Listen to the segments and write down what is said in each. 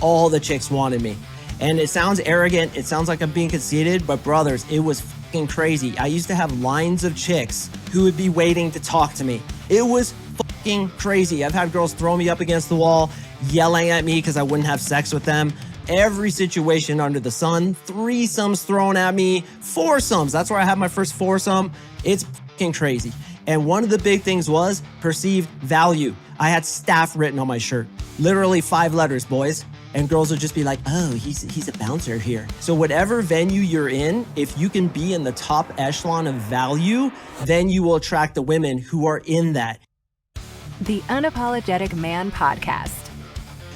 all the chicks wanted me. And it sounds arrogant, it sounds like I'm being conceited, but brothers, it was fucking crazy. I used to have lines of chicks who would be waiting to talk to me. It was fucking crazy. I've had girls throw me up against the wall, yelling at me because I wouldn't have sex with them. Every situation under the sun, threesomes thrown at me, foursomes. That's where I had my first foursome. It's fucking crazy. And one of the big things was perceived value. I had staff written on my shirt, literally 5 letters, boys. And girls would just be like, oh, he's a bouncer here. So whatever venue you're in, if you can be in the top echelon of value, then you will attract the women who are in that. The Unapologetic Man Podcast.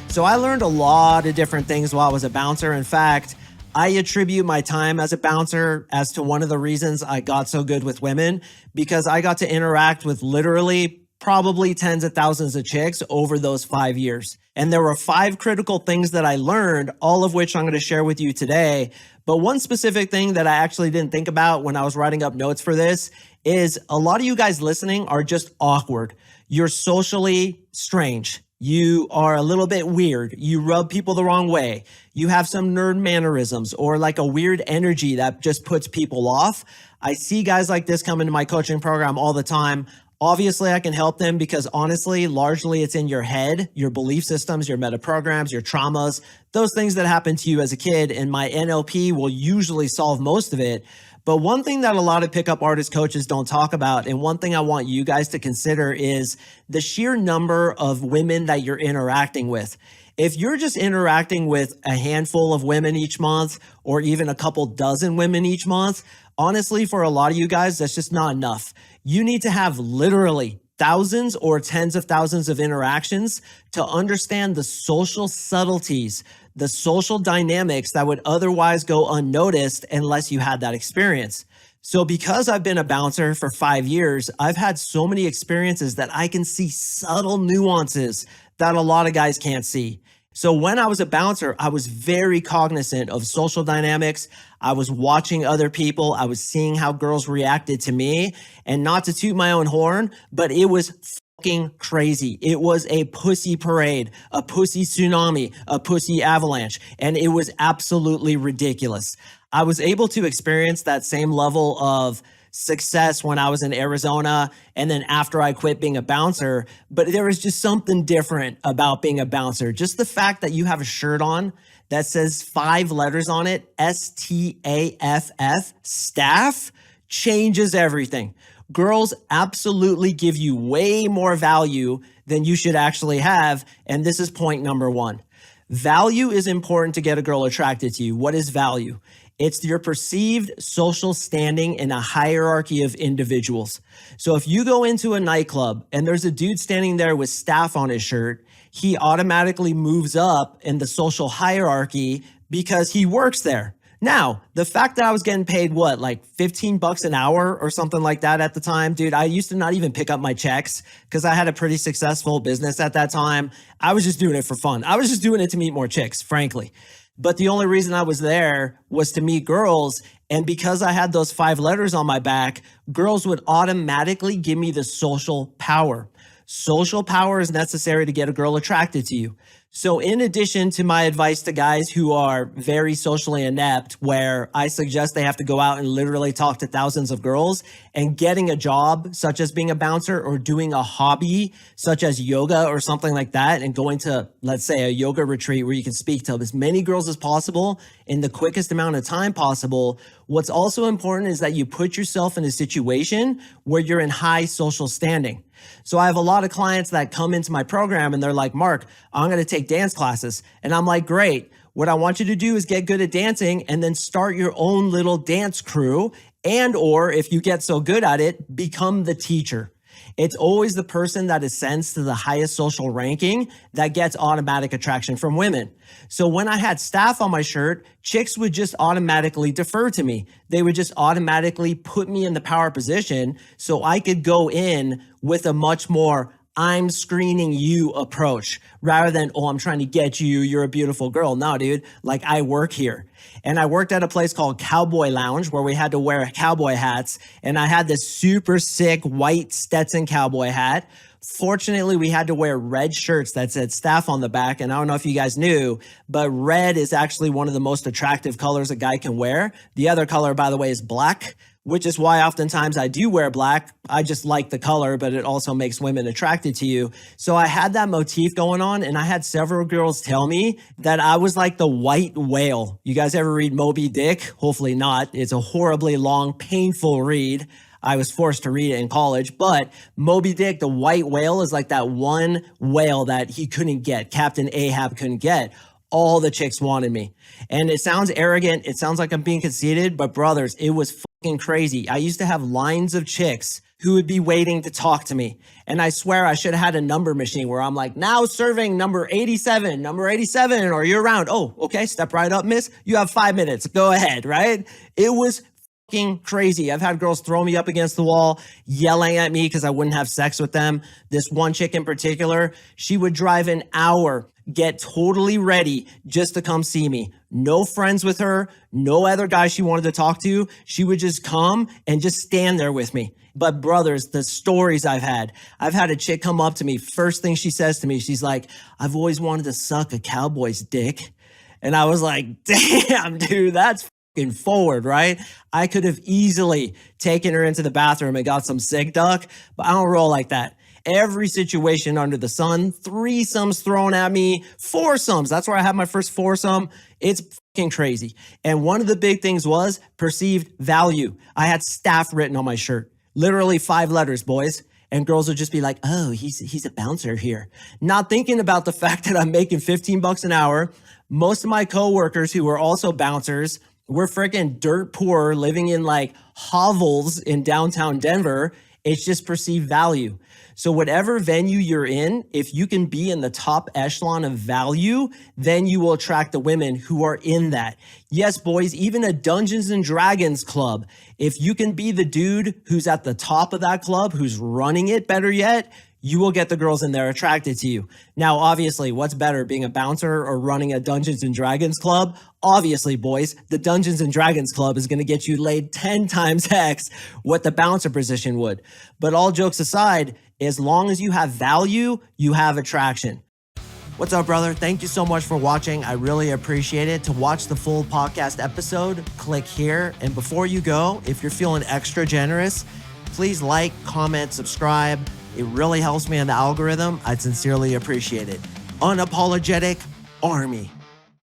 So I learned a lot of different things while I was a bouncer. In fact, I attribute my time as a bouncer as to one of the reasons I got so good with women, because I got to interact with literally probably tens of thousands of chicks over those 5 years. And there were 5 critical things that I learned, all of which I'm going to share with you today. But one specific thing that I actually didn't think about when I was writing up notes for this is a lot of you guys listening are just awkward. You're socially strange. You are a little bit weird. You rub people the wrong way. You have some nerd mannerisms or like a weird energy that just puts people off. I see guys like this come into my coaching program all the time. Obviously, I can help them because honestly, largely it's in your head, your belief systems, your meta programs, your traumas, those things that happened to you as a kid. And my NLP will usually solve most of it. But one thing that a lot of pickup artist coaches don't talk about, and one thing I want you guys to consider is the sheer number of women that you're interacting with. If you're just interacting with a handful of women each month, or even a couple dozen women each month, honestly, for a lot of you guys, that's just not enough. You need to have literally thousands or tens of thousands of interactions to understand the social subtleties, the social dynamics that would otherwise go unnoticed unless you had that experience. So because I've been a bouncer for 5 years, I've had so many experiences that I can see subtle nuances that a lot of guys can't see. So when I was a bouncer, I was very cognizant of social dynamics. I was watching other people. I was seeing how girls reacted to me. And not to toot my own horn, but it was fucking crazy. It was a pussy parade, a pussy tsunami, a pussy avalanche. And it was absolutely ridiculous. I was able to experience that same level of success when I was in Arizona and then after I quit being a bouncer, but there was just something different about being a bouncer. Just the fact that you have a shirt on that says 5 letters on it, STAFF, staff, changes everything. Girls absolutely give you way more value than you should actually have, and this is point number 1. Value is important to get a girl attracted to you. What is value? It's your perceived social standing in a hierarchy of individuals. So if you go into a nightclub and there's a dude standing there with staff on his shirt, he automatically moves up in the social hierarchy because he works there. Now, the fact that I was getting paid, like $15 an hour or something like that at the time, dude, I used to not even pick up my checks because I had a pretty successful business at that time. I was just doing it for fun. I was just doing it to meet more chicks, frankly. But the only reason I was there was to meet girls. And because I had those 5 letters on my back, girls would automatically give me the social power. Social power is necessary to get a girl attracted to you. So in addition to my advice to guys who are very socially inept, where I suggest they have to go out and literally talk to thousands of girls, and getting a job such as being a bouncer or doing a hobby such as yoga or something like that, and going to, let's say, a yoga retreat where you can speak to as many girls as possible in the quickest amount of time possible. What's also important is that you put yourself in a situation where you're in high social standing. So I have a lot of clients that come into my program and they're like, Mark, I'm going to take dance classes. And I'm like, great. What I want you to do is get good at dancing and then start your own little dance crew. And, or if you get so good at it, become the teacher. It's always the person that ascends to the highest social ranking that gets automatic attraction from women. So when I had staff on my shirt, chicks would just automatically defer to me. They would just automatically put me in the power position so I could go in with a much more I'm screening you approach rather than, oh, I'm trying to get you. You're a beautiful girl. No, dude, like I work here. And I worked at a place called Cowboy Lounge where we had to wear cowboy hats. And I had this super sick white Stetson cowboy hat. Fortunately, we had to wear red shirts that said staff on the back. And I don't know if you guys knew, but red is actually one of the most attractive colors a guy can wear. The other color, by the way, is black, which is why oftentimes I do wear black. I just like the color, but it also makes women attracted to you. So I had that motif going on, and I had several girls tell me that I was like the white whale. You guys ever read Moby Dick? Hopefully not. It's a horribly long, painful read. I was forced to read it in college, but Moby Dick, the white whale, is like that one whale that he couldn't get. Captain Ahab couldn't get. All the chicks wanted me. And it sounds arrogant. It sounds like I'm being conceited, but brothers, it was fucking crazy. I used to have lines of chicks who would be waiting to talk to me. And I swear I should have had a number machine where I'm like, now serving number 87, or you're around. Oh, okay. Step right up, miss. You have 5 minutes. Go ahead. Right? It was crazy. I've had girls throw me up against the wall, yelling at me because I wouldn't have sex with them. This one chick in particular, she would drive an hour, get totally ready just to come see me. No friends with her, no other guy she wanted to talk to. She would just come and just stand there with me. But brothers, the stories I've had a chick come up to me. First thing she says to me, she's like, I've always wanted to suck a cowboy's dick. And I was like, damn, dude, that's forward, right? I could have easily taken her into the bathroom and got some sig duck, but I don't roll like that. Every situation under the sun, threesomes thrown at me, foursomes. That's where I had my first foursome. It's fucking crazy. And one of the big things was perceived value. I had staff written on my shirt, literally 5 letters, boys. And girls would just be like, oh, he's a bouncer here. Not thinking about the fact that I'm making $15 an hour. Most of my coworkers who were also bouncers, we're freaking dirt poor, living in like hovels in downtown Denver. It's just perceived value. So whatever venue you're in, if you can be in the top echelon of value, then you will attract the women who are in that. Yes, boys, even a Dungeons and Dragons club, if you can be the dude who's at the top of that club, who's running it, better yet, you will get the girls in there attracted to you. Now, obviously, what's better, being a bouncer or running a Dungeons and Dragons club? Obviously, boys, the Dungeons and Dragons club is going to get you laid 10 times X what the bouncer position would. But all jokes aside, as long as you have value, you have attraction. What's up, brother? Thank you so much for watching. I really appreciate it. To watch the full podcast episode, click here. And before you go, if you're feeling extra generous, please like, comment, subscribe. It really helps me in the algorithm. I'd sincerely appreciate it. Unapologetic Army.